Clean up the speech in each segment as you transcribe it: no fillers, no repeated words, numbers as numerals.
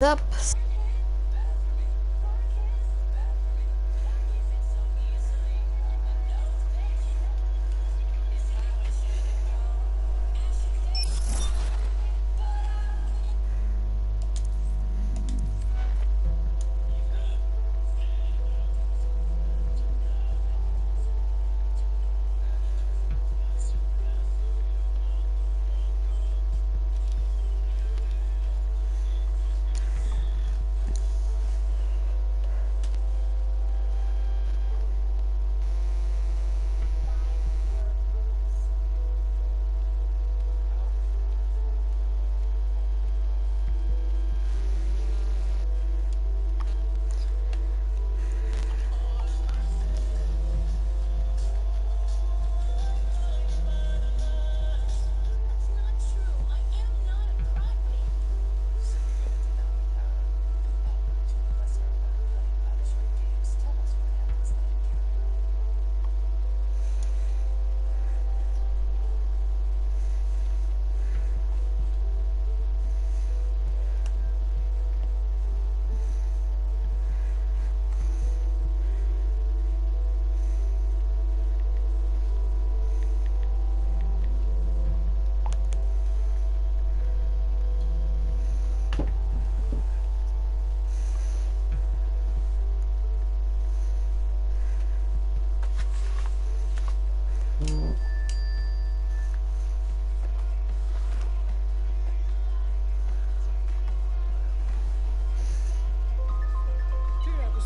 Up.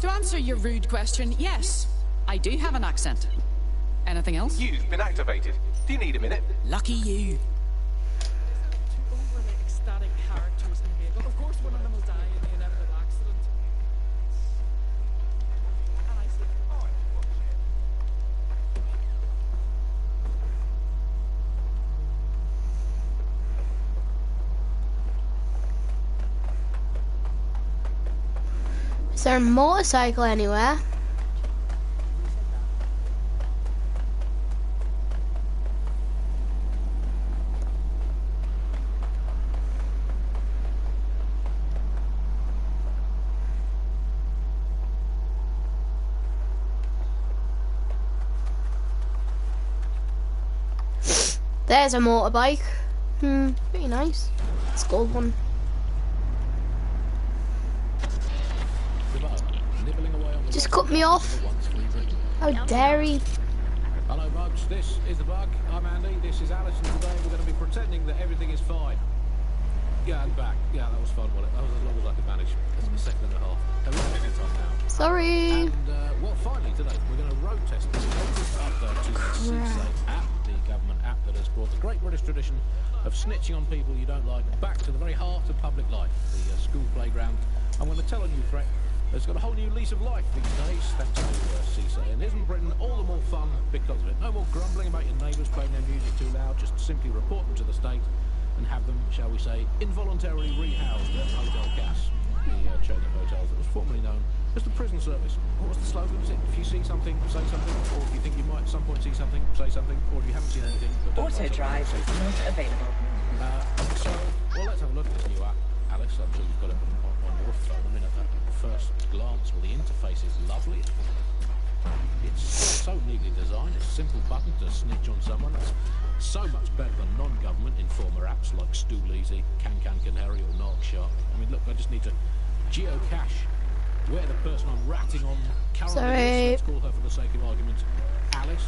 To answer your rude question, yes, I do have an accent. Anything else? You've been activated. Do you need a minute? Lucky you. Two overly ecstatic characters in the game. Of course, one of them will die in the inevitable accident. And I said, oh, Is there a motorcycle anywhere? There's a motorbike. Pretty nice. It's a gold one. Just cut me off. How dare he? Hello, Bugs. This is the Bug. I'm Andy. This is Alison. Today we're going to be pretending that everything is fine. Yeah, and back. Yeah, that was fun, wasn't it? That was as long as I could manage. That's a second and a half. And we're getting it on now. Sorry. And, well, finally today, we're going to road test this latest update to the CSAFE app, the government app that has brought the great British tradition of snitching on people you don't like back to the very heart of public life, the school playground. I'm going to tell a new threat. It's got a whole new lease of life these days, thanks to CSAFE. And isn't Britain all the more fun because of it? No more grumbling about your neighbours playing their music too loud. Just simply report them to the state and have them, shall we say, involuntarily rehoused at Hotel Cass, the chain of hotels that was formerly known as the prison service. What was the slogan? Was it, if you see something, say something, or if you think you might at some point see something, say something, or if you haven't seen anything, but don't Auto drive is not available. So, well, let's have a look at this new app. Alice, I'm sure you've got it on your phone. I mean, at first glance, well, the interface is lovely. It's so neatly designed. It's a simple button to snitch on someone. It's so much better than non-government informer apps like Stool Easy, Can Canary, or Narc. I mean, look, I just need to geocache where the person I'm ratting on currently is. Let's call her for the sake of argument Alice.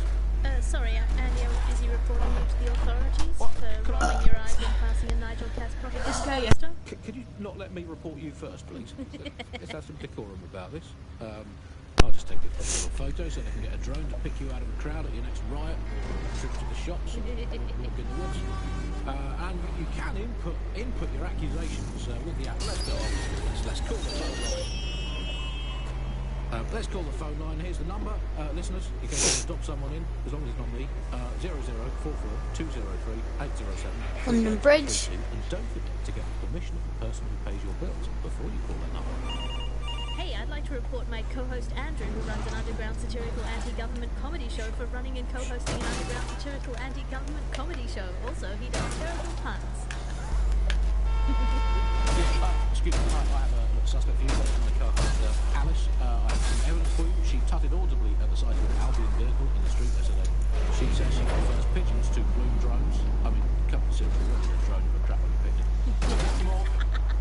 Sorry, Andy, I was busy reporting you to the authorities for rolling your eyes when passing a Nigel Cass property disco yesterday. Could you not let me report you first, please? Let's have some decorum about this. I'll just take a little photo so they can get a drone to pick you out of a crowd at your next riot or trip to the shops or walk in the woods. And you can input your accusations with the app. Let's go on. Let's call the phone line. Let's call the phone line. Here's the number. Listeners, you can stop someone in, as long as it's not me. 0044 203 807. London Bridge. And don't forget to get the permission of the person who pays your bills before you call that number. Hey, I'd like to report my co-host Andrew, who runs an underground satirical anti-government comedy show, for running and co-hosting an underground satirical anti-government comedy show. Also, he does terrible puns. Excuse me, I have a suspect for you, that's my car-host Alice. I have some evidence for you. She tutted audibly at the sight of an Albion vehicle in the street yesterday. She says she prefers pigeons to Bloom drones. I mean, come consider what is a drone for trapping a pigeon.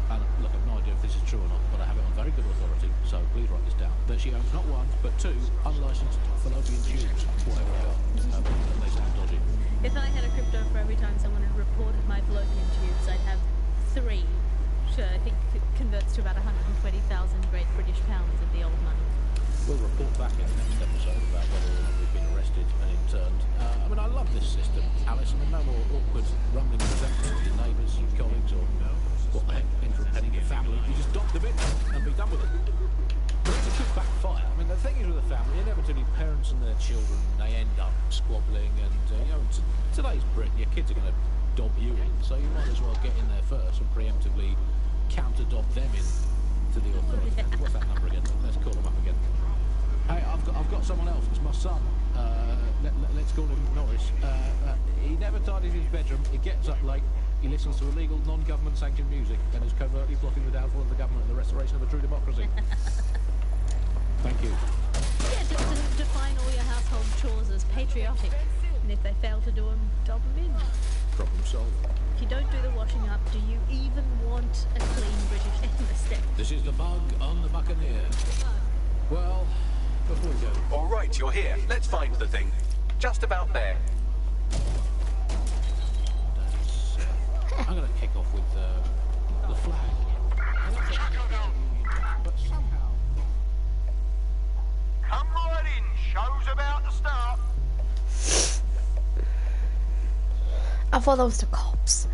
And look, I've no idea if this is true or not, but I have it on very good authority, so please write this down. That she owns not one, but two unlicensed fallopian tubes, whatever they are. They sound dodgy. If I had a crypto for every time someone had reported my fallopian tubes, I'd have 3. Which I think converts to about 120,000 Great British pounds of the old money. We'll report back in the next episode about whether or not we've been arrested and interned. I mean, I love this system, Alice. I mean, no more awkward rumbling resentment with your neighbours, your colleagues, or what the heck, anything your family. You just dock them in and be done with it. But it's a good backfire. I mean, the thing is with a family, inevitably parents and their children, they end up squabbling, and you know, today's Britain, your kids are going to dob you in, so you might as well get in there first and preemptively counter-dob them in to the authorities. What's that number again? Let's call them up again. Hey, I've got someone else. It's my son. Let's call him Norris. He never tidies his bedroom. He gets up late. He listens to illegal, non-government sanctioned music and is covertly plotting the downfall of the government and the restoration of a true democracy. Thank you. Yeah, just define all your household chores as patriotic. And if they fail to do them, dob them in. Problem solved. If you don't do the washing up, do you even want a clean British embassy? This is the bug on the Buccaneer. Well, before we go. All right, you're here. Let's find the thing. Just about there. I'm going to kick off with the flag. But somehow... Come right in. Show's about to start. I thought that was the cops.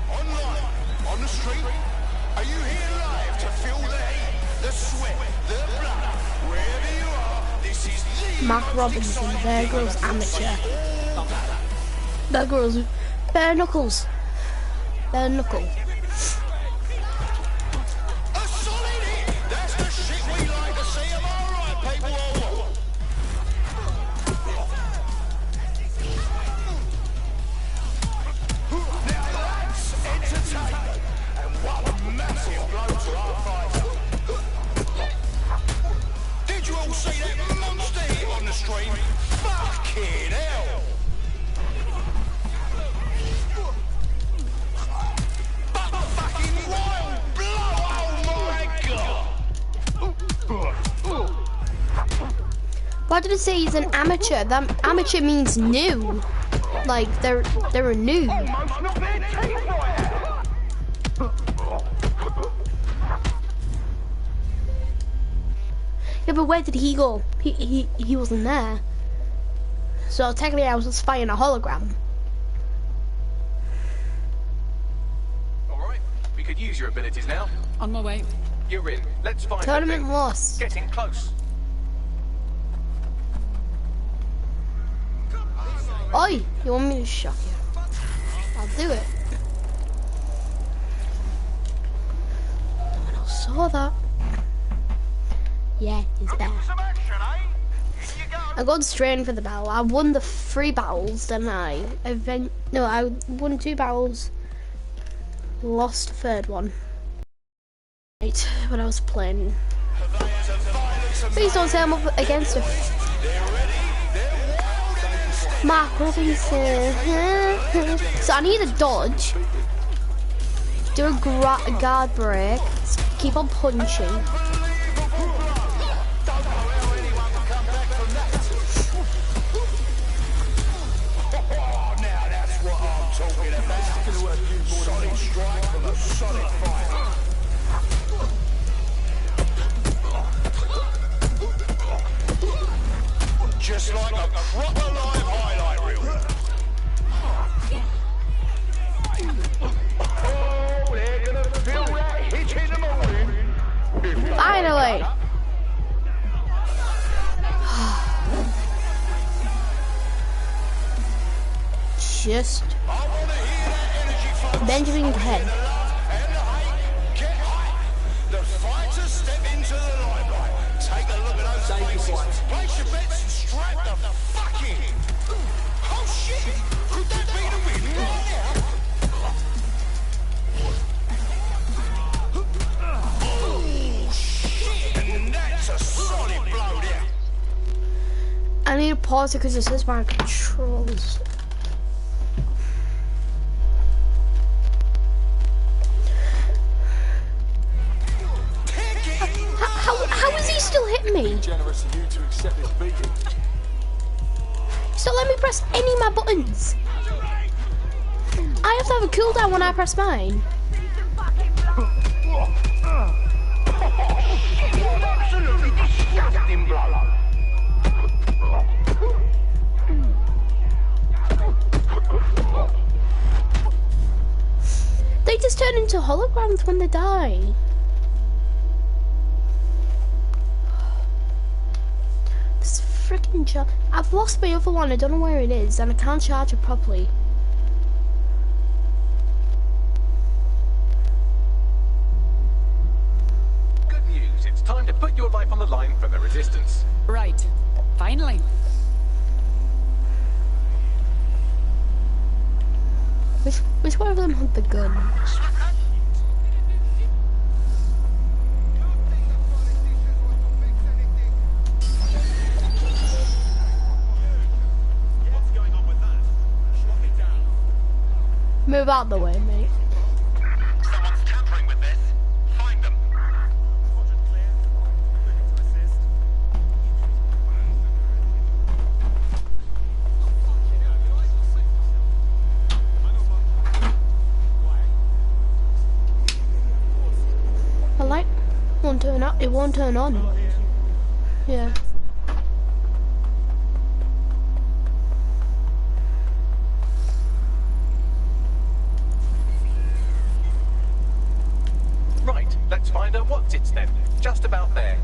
Online, on the street. Are you here live to feel the heat, the sweat, the blood? Wherever you are, this is the Mark Robinson, Bear Grylls amateur. Bear Grylls, Bare Knuckles. Bare Knuckle. a solid hit. That's the shit we like to see. Am I right, people? Now that's entertainment, and what a massive blow to our fighter. Did you all see that monster hit on the stream? Fucking hell! Fucking wild blow! Oh my god! Why did it say he's an amateur? That amateur means new. Like they're a noob. Almost not their teeth right out. Yeah, but where did he go? He wasn't there. So technically I was just fighting a hologram. All right, we could use your abilities now. On my way. You're in. Let's find the Tournament thing. lost. Getting close. Oi, you want me to shock you? I'll do it. No one else saw that. Yeah, he's there. Some action, eh? Here you go. I got straight in for the battle. I won the 3 battles, then I won 2 battles, lost the 3rd one. Right, when I was playing. Please don't say I'm up against a Mark Robinson. So I need a dodge, do a guard break, keep on punching. Now that's what I'm talking about. Solid strike from a solid fighter. Just like a proper live highlight reel. Oh, they're gonna feel that hitch in the morning. Finally! Just I wanna hear that energy from Benjamin Head. and the hate. Get hype. The fighters step into the limelight. Take a look at those faces. Place your bets and strap the fuck in. Oh shit! Could that be the win? pause it because it says my controls. How is he still hitting me? Generous of you to accept this beating. Still let me press any of my buttons. I have to have a cooldown when I press mine. Absolutely disgusting blow. They just turn into holograms when they die. This freaking charge. I've lost my other one, I don't know where it is, and I can't charge it properly. Good news. It's time to put your life on the line for the resistance. Right. Finally. Which one of them had the gun? Move out the way, mate. Someone's tampering with this. Find them. The light won't turn up. It won't turn on. Yeah. Right, let's find out what's it then. Just about there.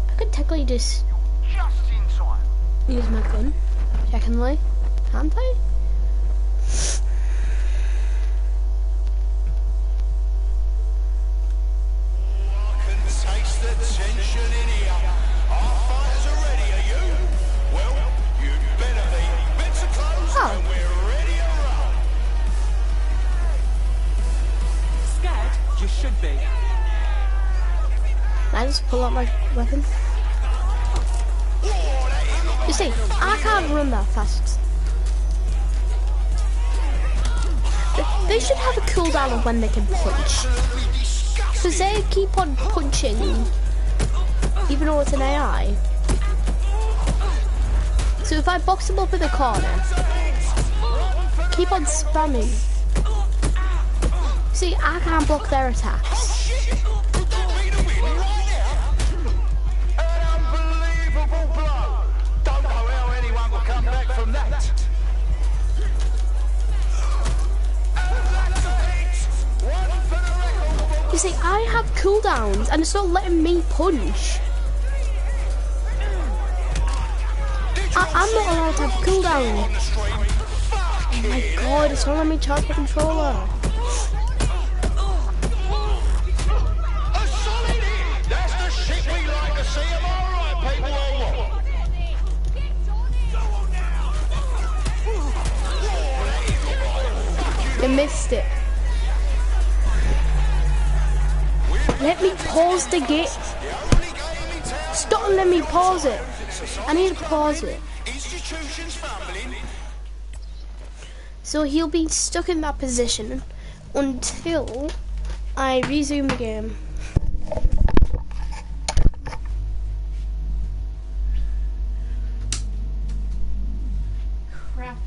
I could technically just Just in time. use my gun. Secondly, can't I? I can taste the tension in here. Our fighters are ready, are you? Well, you'd better be. Bits of clothes Oh. and we're ready to roll. Scared? You should be. Can I just pull out my weapon? You see, I can't run that fast. They should have a cooldown of when they can punch. Because they keep on punching, even though it's an AI. So if I box them up in the corner, keep on spamming. See, I can't block their attacks. Could that be the win right now? An unbelievable blow. Don't know how anyone will come back from that. And that's a hit. One for the record book. You see, I have cooldowns and it's not letting me punch. I'm not allowed to have a cooldown. On the stream. Fuck Oh my god, it's not letting me charge my controller. a solid hit. That's the shit we like to see. Am I right, people? Or what? I missed it. Let me pause the game. Stop and let me pause it. I need to pause it. Institutions fumbling. So he'll be stuck in that position until I resume the game. Crap.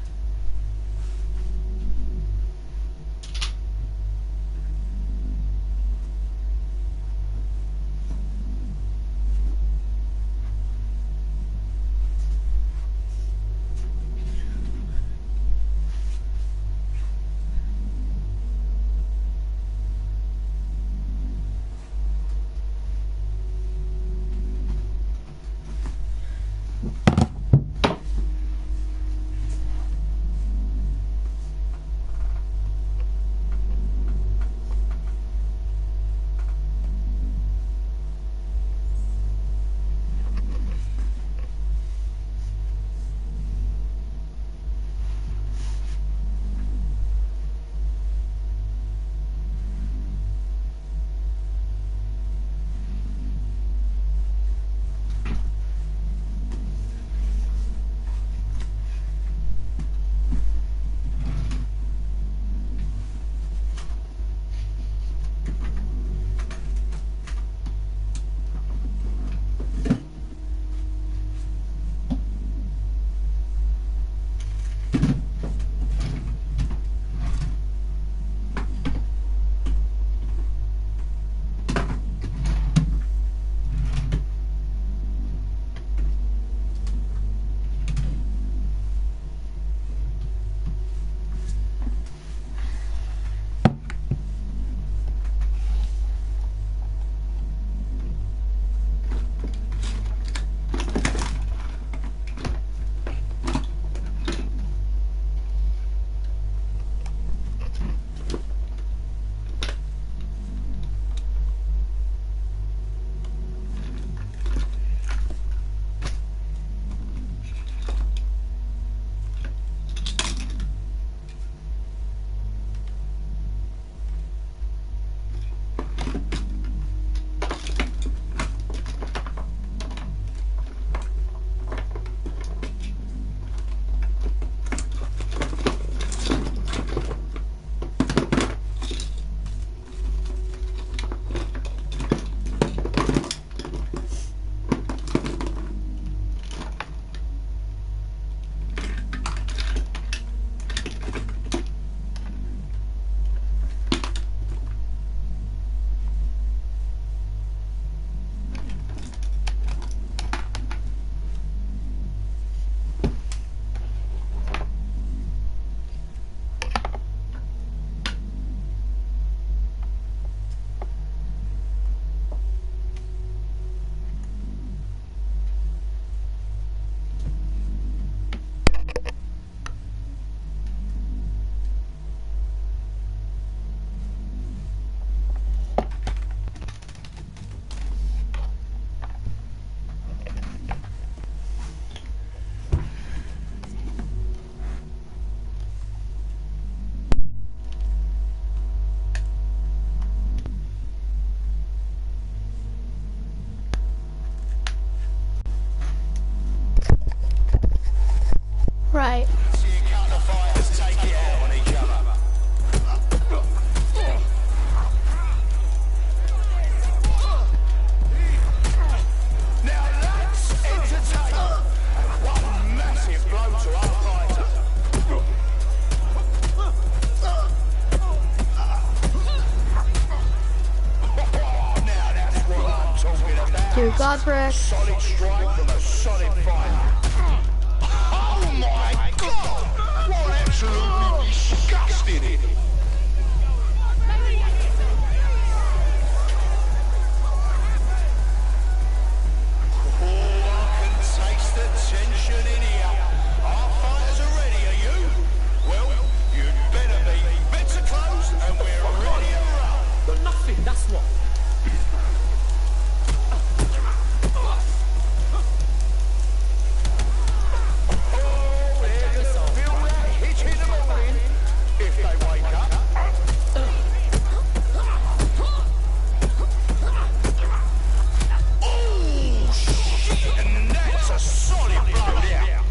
Two guard break. Solid strike from a solid fight. Oh my God! What absolutely disgusting it! Oh, I can taste the tension in here. Our fighters are ready, are you? Well, you'd better be. Beds are closed and we're ready to roll. Got nothing, that's what. Oh, they're gonna feel that hitch in the morning if they wake up. Oh, shit! And that's a solid blow there.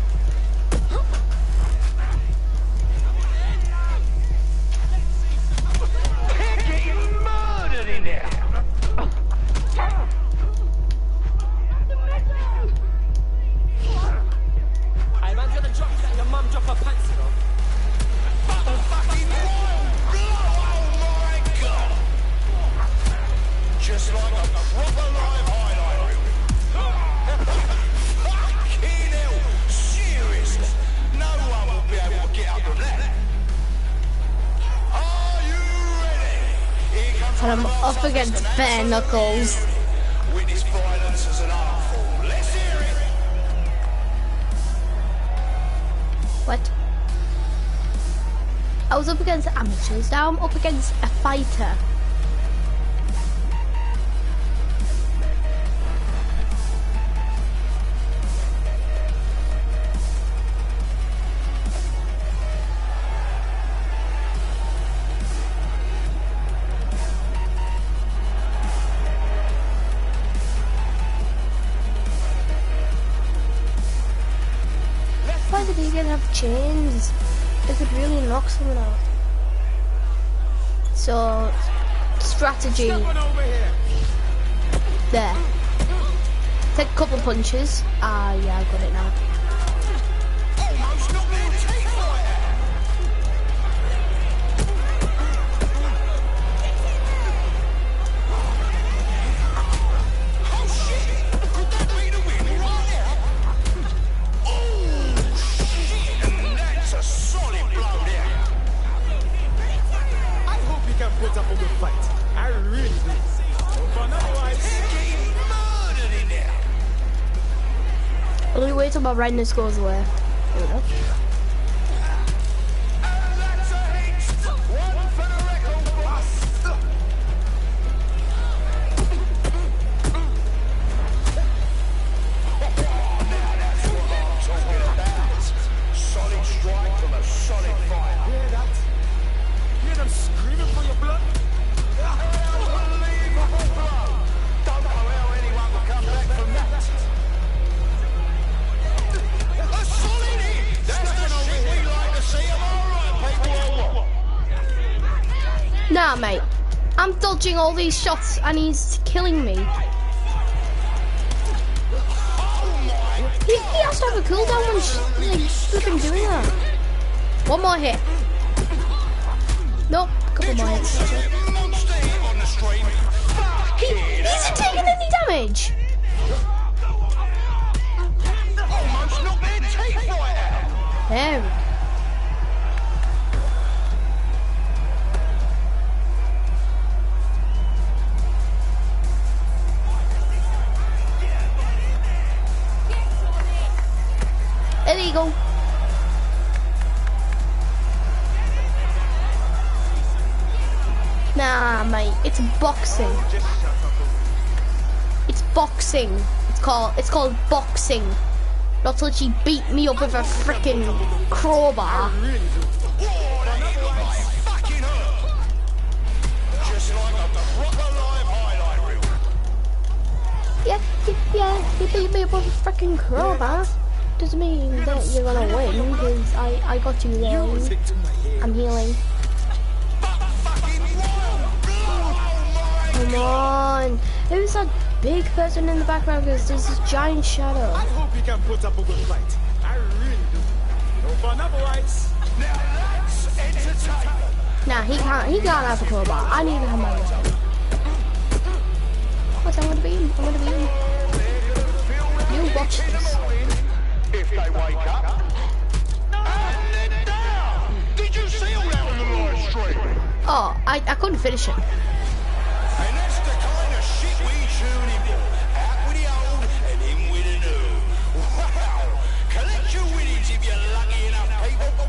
They're getting murdered in there. Hey, man's gonna drop you like your mum drop her pants, you know. Fucking wild blow, oh my God! Just like a proper live highlight reel. Fucking hell, seriously, no one will be able to get up from that. Are you ready? Here comes And I'm one of our up against toughest bare and knuckles. absolute witness violence as an art form. Let's hear it. What? I was up against amateurs, now I'm up against a fighter. Why did he even have chains? They could really knock someone out. So, strategy. There. Take a couple punches. Ah, yeah, I got it now. Almost not their teeth right out. Oh shit! Could that be the win right now? Oh shit! And that's a solid blow there. I hope you can put up a good fight. I really do. But otherwise, They're getting murdered in there. Only wait till my redness goes away. There we go. And that's a hit. One for the record books. Now that's what I'm talking about. Solid strike from a solid fighter. hear that? Hear them screaming for your blood? Unbelievable blow. Don't know how anyone will come back from that. A solid hit. That's the shit we like to see. Am I right, people, or what? Nah, mate. I'm dodging all these shots and he's killing me. He has to have a cooldown when he's flipping doing that. One more hit. Nope, couple more hits. That's it. Monster hit on the stream. He isn't taking any damage. Almost knocked their teeth right out. There we go. Illegal. Nah, mate, it's boxing. It's boxing. It's called boxing. Not till she beat me up with a freaking crowbar. Whoa, they hit like fucking hurt. Just like a proper live highlight reel. Yeah, you beat me up with a freaking crowbar. Doesn't mean that you're gonna win, because I got you there. I'm healing. Come on. Who's that big person in the background? Because there's this giant shadow. I hope you can put up a good fight. I really do. No fun otherwise. Now that's entertainment. Nah, he can't have a crowbar. I need to have my own. What? I'm gonna beat him. watch in the this. morning if they wake up. And then down. Did you see all that on the live stream? Oh, I couldn't finish it. And that's the kind of shit we tune in for. Out with the old and in with the new. Wow! Collect your winnings if you're lucky enough, people.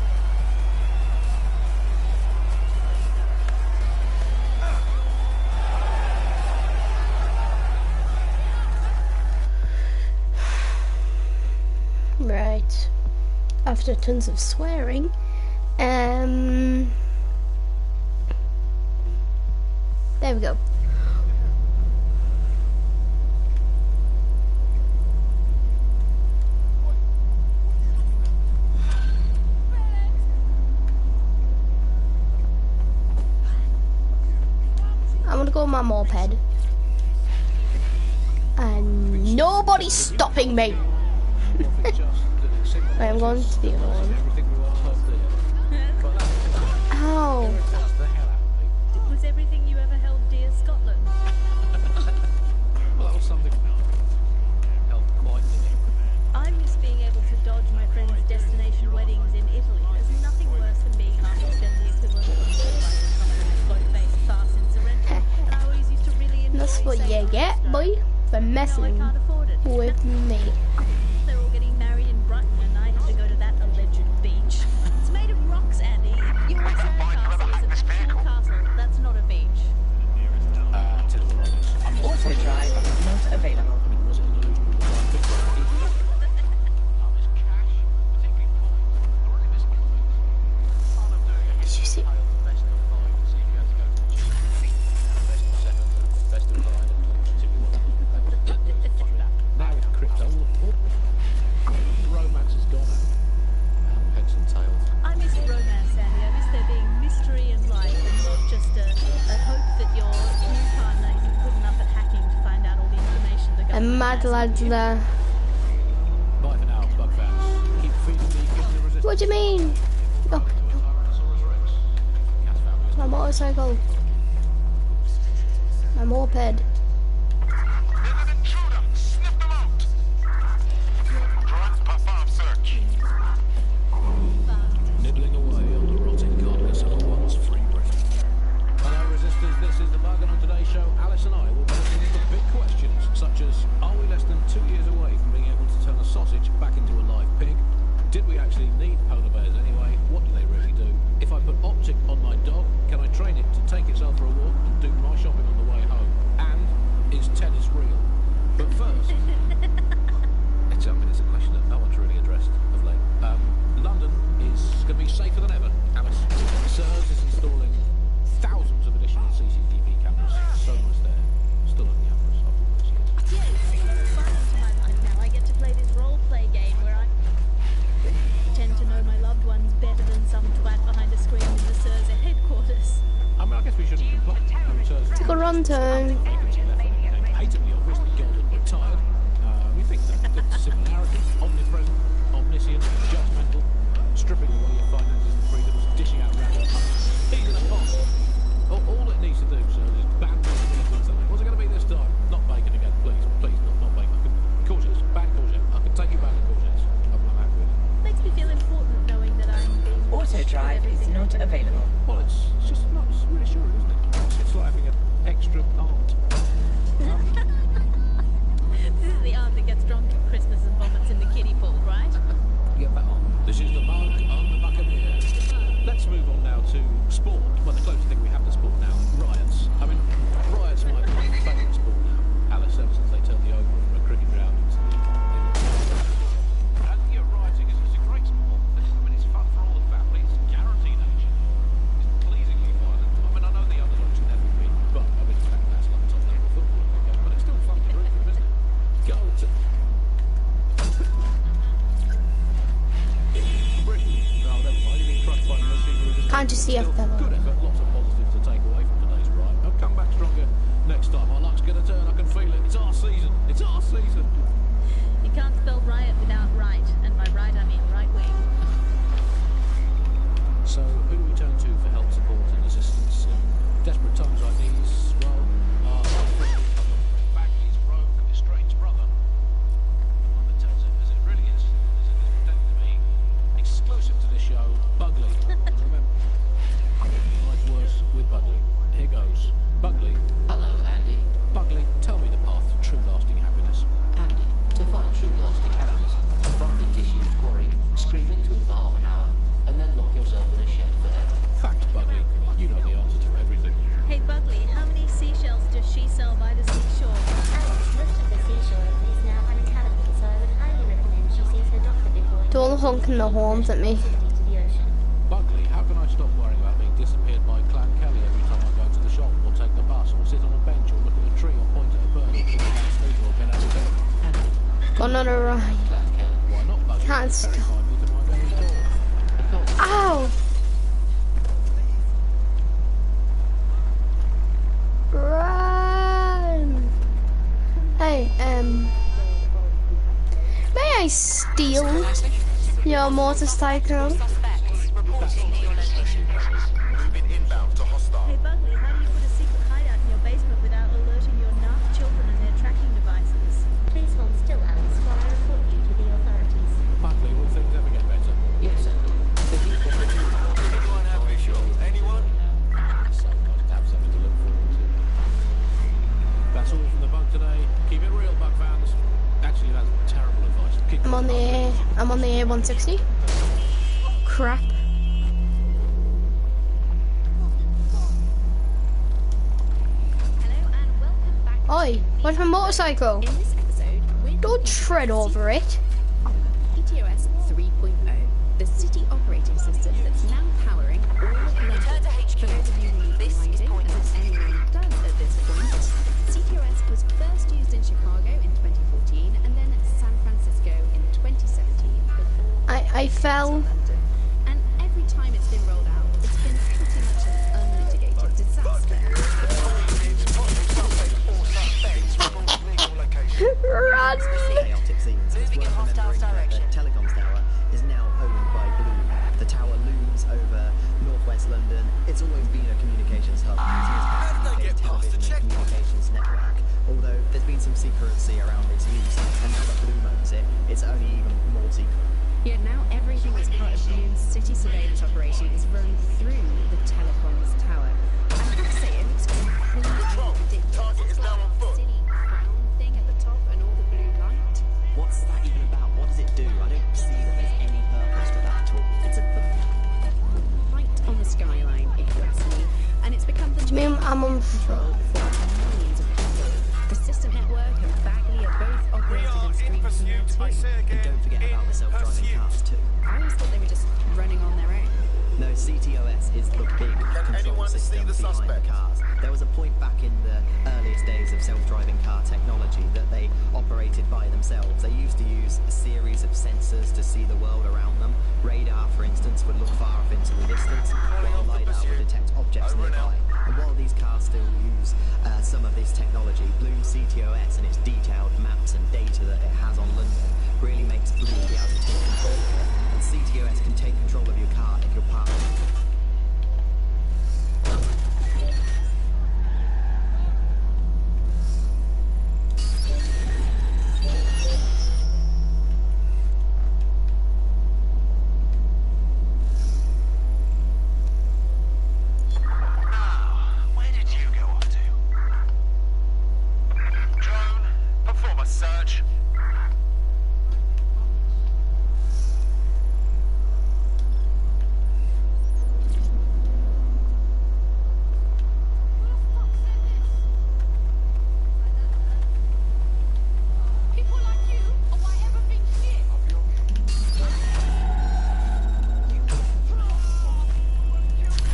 Right. After tons of swearing, there we go. I'm gonna go on my moped. And nobody's stopping me. Right, I'm going to the other one. Ow. Was everything you ever held dear Scotland? Well, that was something held quite dear. I miss being able to dodge my friends' destination weddings in Italy. There's nothing worse than being asked to spend the equivalent of a fortnight in some sort of float-based farce in Sorrento. And I always used to really enjoy That's what saying you to get, Mr. boy, for "No, I messing can't afford it." with me. They're all getting married in Brighton and I have to go to that alleged beach. It's made of rocks, Andy. Your sandcastle is an actual castle. That's not a beach. Tell you what, I'm not Auto drive not available. I mean, was it an illusion? Was it like Big Brother? This cash, particularly points. I really miss clothes. Did you see? Best of 5, see if you had to go to the gym. Best of 7, best of 9, until you want to. Now with crypto, romance has gone out. Heads and tails. I miss romance, Andy. I miss there being mystery and life and not just a hope that your new partner isn't good enough at hacking to find out all the information the And government mad has. lads there. Bye for now, bug fans. Keep feeding me, giving the resistance. What do you mean? Oh, Tyrannosaurus Rex. Cat family is my motorcycle. My moped. There's an intruder. Sniff them out. Drones perform search. nibbling away on the rotting carcass of a once free Britain. Hello, resistors. This is the Bug, and on today's show, Alice and I will be looking into big questions such as: are we less than 2 years away from being able to turn a sausage back into a live pig? Did we actually need polar bears anyway? What do they really do? If I put optic on my dog, can I train it to take itself for a walk and do my shopping on the way home? And is tennis real? But first, it's a question that no one's really addressed of late. London is going to be safer than ever, Alice. SIRS is installing thousands of additional CCTV cameras. So much there. Still on cameras after all these years. Yes, finally to my life now. I get to play this role-play game where I tend to know my loved ones better than some twat behind a screen in the SIRS headquarters. I mean, I guess we shouldn't complain. Take a run turn. Patently obvious that God had retired. We think that the similarity, omnipresent, omniscient, judgmental, stripping away your finances and freedoms, dishing out random punts, he's in a pot. All it needs to do, sir, is ban bacon. What's it going to be this time? Not bacon again, please. Please, not bacon. Courgettes, ban courgette. I can take you back to courgettes. I'm happy with it. Makes me feel important knowing that I'm being Auto watched with drive is everything I not do. available. Well, it's just not reassuring, isn't it? It's like having an extra aunt. This is the aunt that gets drunk at Christmas and vomits in the kiddie pool, right? Get that on. This is the Bug on the Buccaneer. Let's move on now to sport. Well, the closest thing we have to sport now, riots. I mean, riots are my favourite sport now. Alice, ever since they turned the over from a cricket ground into the... And yeah, rioting is a great sport. I mean, it's fun for all the families. Guaranteed action. It's pleasingly violent. I mean, I know the others are never been, but I mean, that's like top level football, okay? But it's still fun to root for, isn't it? Go to... Britain. No, never mind. You've been crushed by the machinery of this Can't you see a Still, fellow? good effort. Lots of positives to take away from today's ride. I'll come back stronger next time. Our luck's going to turn. I can feel it. It's our season. It's our season. You can't spell riot without right, and by right I mean right wing. So, who do we turn to for help, support, and assistance? Desperate times like these, well, our Bagley's rogue, estranged brother. The one that honking the horns at me. Buckley, how can I stop worrying about being disappeared by Clan Kelly every time I go to the shop, or take the bus, or sit on a bench, or look at a tree, or point at a bird, or think about sleep, or get out of bed? Gone on a ride. Why not, Buckley? Can't stop. Terrify me to my very door. Ow! Run! Hey, may I steal your motorcycle? Moving inbound to hostile. Hey Buckley, how do you put a secret hideout in your basement without alerting your naft children and their tracking devices? Please hold still, Alice, while I report you to the authorities. Buckley, will things ever get better? Yes, sir. Anyone have visual? Anyone? So nice to have something to look forward to. That's all from the Bug today. Keep it real, Bug fans. Actually, that's terrible advice. Kick I'm on the A160. Crap. Hello and welcome back. Oi, where's my motorcycle? In this episode, we're Don't tread over it. PTOS 3.0, the city operating system that's now powering all of London. For those of you who need reminding, as anyone does at this point, CTOS was first used in Chicago in 2014 and then San Francisco in 2017 before I fell. London. And every time it's been rolled out, it's been pretty much an unmitigated disaster. Run! Chaotic scenes. It's worth remembering that the telecoms tower is now owned by Bloom. The tower looms over northwest London. It's always been a communications hub, using its passive television and communications network. Although there's been some secrecy around its use, and now that Bloom owns it, it's only even more secret. Yet now everything that's part of Bloom's city surveillance operation is run through the telecoms tower. I have to say, it looks completely ridiculous. Target is It's now like on a foot. city crown thing at the top and all the blue light. What's that even about? What does it do? I don't see that there's any purpose to that at all. It's a light on the skyline, if you ask me, and it's become the Do you mean I'm on? control for millions of people. The system network and Bagley are both operated and streamed from there too. And don't forget about the self-driving cars too. I always thought they were just running on their own. No, CTOS is the big control anyone see system the behind suspect? the cars. There was a point back in the earliest days of self-driving car technology that they operated by themselves. They used to use a series of sensors to see the world around them. Radar, for instance, would look far off into the distance, while LiDAR would detect objects nearby. And while these cars still use some of this technology, Bloom CTOS and its detailed maps and data that it has on London really makes Bloom be able to take control of it. And CTOS can take control of your car if you're parked. Where did you go off to? Drone, perform a search.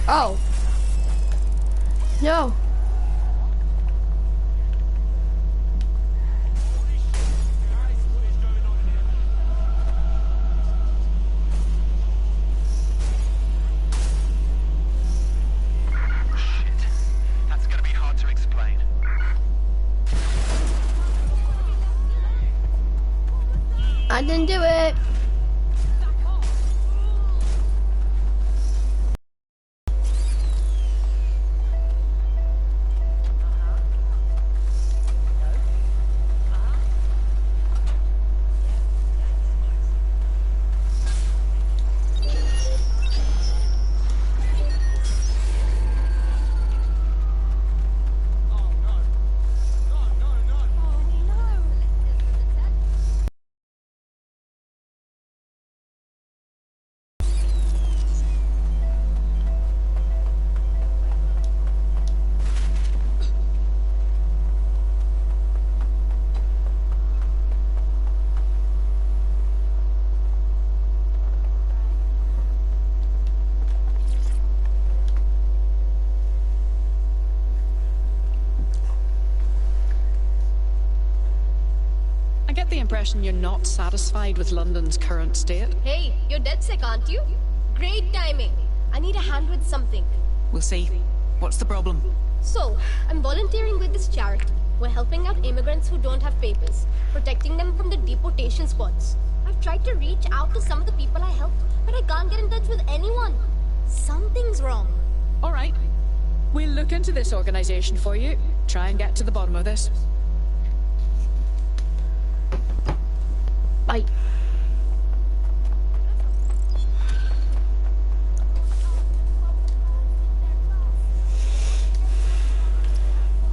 Oh. No. Shit. That's gonna be hard to explain. I didn't do it. get the impression you're not satisfied with London's current state. Hey, you're dead sick, aren't you? Great timing. I need a hand with something. We'll see. What's the problem? So, I'm volunteering with this charity. We're helping out immigrants who don't have papers, protecting them from the deportation squads. I've tried to reach out to some of the people I helped, but I can't get in touch with anyone. Something's wrong. All right. We'll look into this organization for you. Try and get to the bottom of this. Bye.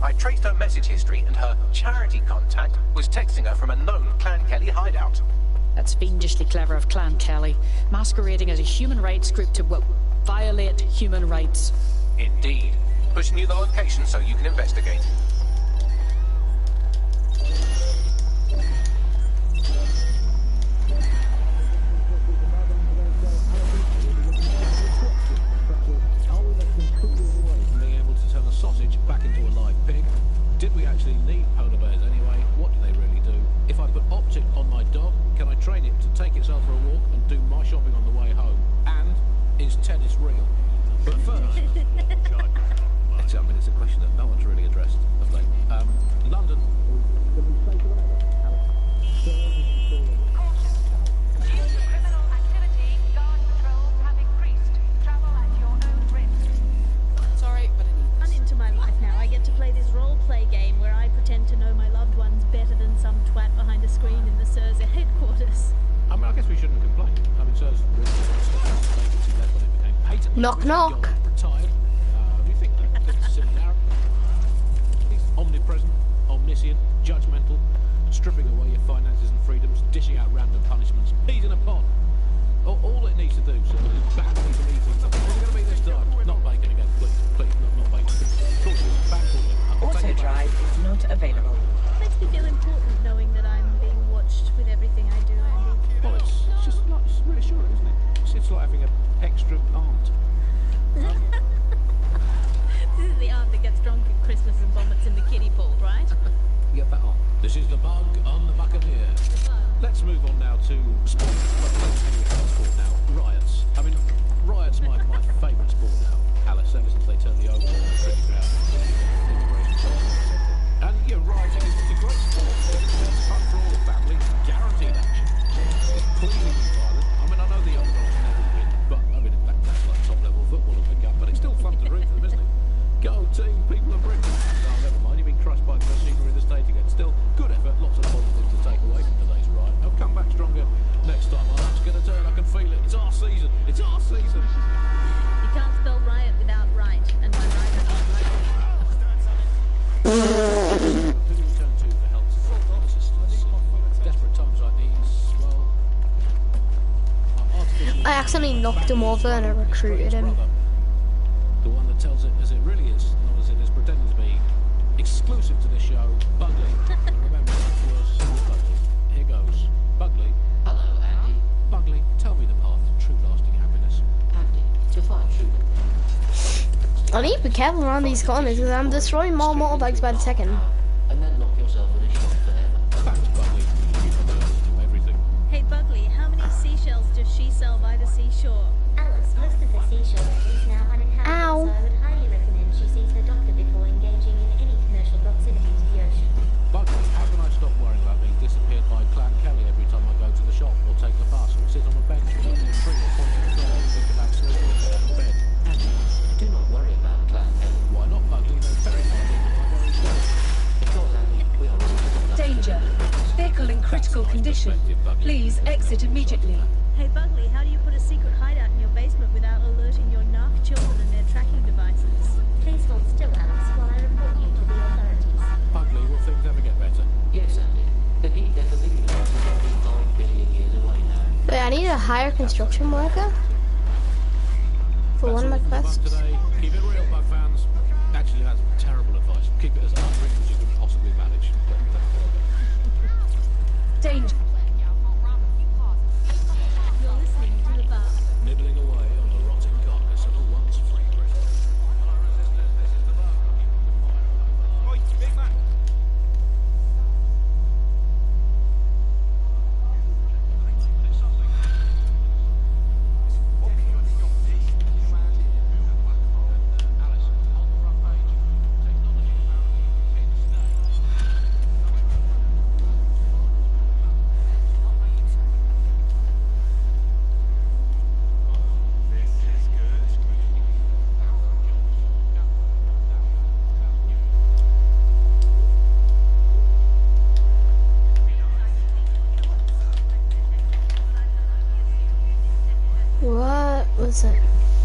I traced her message history, and her charity contact was texting her from a known Clan Kelly hideout. That's fiendishly clever of Clan Kelly, masquerading as a human rights group to, well, violate human rights. Indeed. Pushing you the location so you can investigate. Being able to turn a sausage back into a live pig. Did we actually need polar bears anyway? What do they really do? If I put Optic on my dog, can I train it to take itself for a walk and do my shopping on the way home? And is tennis real? But first, I mean, it's a question that no one's really addressed of late. London. Sorry, but I need... Into my life now. I get to play this role-play game where I pretend to know my loved ones better than some twat behind a screen in the Surza headquarters. I mean, I guess we shouldn't complain. I mean, Surza really vacancy left when it became patent. Knock, knock. Retired. Do you think that there's a similarity? He's omnipresent, omniscient, judgmental, stripping away your finances and freedoms, dishing out random punishments, peas in a pot. All it needs to do, sir, is ban me from eating something. What's it going to be this time? Not bacon again, please. Please, not bacon. Of course, it's ban for Auto drive is not available. Makes me feel important knowing that I'm being watched with everything I do, Andy. Well, it's just like, it's reassuring, isn't it? It's like having an extra aunt. This is the aunt that gets drunk at Christmas and vomits in the kiddie pool, right? Get that on. This is the bug on the Buccaneer. Let's move on now to sport. Well, let's continue with sport now. Riots. I mean, riots my favourite sport now, Alice, ever since they turned the oval on the cricket ground integration process. And yeah, rioting is a great sport. It's fun for all the family. Guaranteed action. It's pleasingly violent. I mean, I know the underdogs never win, but I mean, that's like top level football at the cup, but it's still fun to root for them, isn't it? Go team, people of Britain. Oh, never mind, you've been crushed by the machinery of the state again. Still, good effort, lots of positives to take away from today's riot. I'll come back stronger next time. My luck's going to turn, I can feel it. It's our season. It's our season. You can't spell riot without right, and by right I mean right. Who do we turn to for help support assistance? Desperate times like these, well... I accidentally knocked him over and I recruited him. The one that tells it as it really is, not as it is pretending to be. Exclusive to this show, Bugley. Remember, that was Bugley. Here goes. Bugley. Hello, Andy. Bugley, tell me the path to true lasting happiness. Andy, to find true. I need to be careful around these corners because I'm destroying more motorbikes by the second. And then lock yourself in a shop forever. Thanks, Bugley. You've learned to do everything. Hey Bugley, how many seashells does she sell by the seashore? Alice, most of the seashore is now uninhabited, Ow. so I would highly recommend she sees her doctor before engaging in any commercial proximity to the ocean. Bugley, how can I stop worrying about being disappeared by Clan Kelly every time I go to the shop or take the bus or sit on a bench or in a tree or point at the door and think about sleeping or get out of bed? Andy, do not worry about Clan Kelly. Why not, Bugley? They're very handy in my very self. Because, Andy, we are all... Danger. Vehicle in critical condition. Please exit immediately. Hey Bugley, how do you put a secret hideout in your basement without alerting your narc children and their tracking devices? Please hold still, Alice, while I report you to the authorities. Bugley, will things ever get better? Yes, Andy. The heat that the living is 9 billion years away now. Wait, I need a hire construction worker for one of my quests. Today. Keep it real, Bug fans. Actually, that's terrible advice. Keep it as unreal as you can possibly manage. Danger. You're listening to the bar. Nibbling away on the rotting carcass of a once free Britain. it.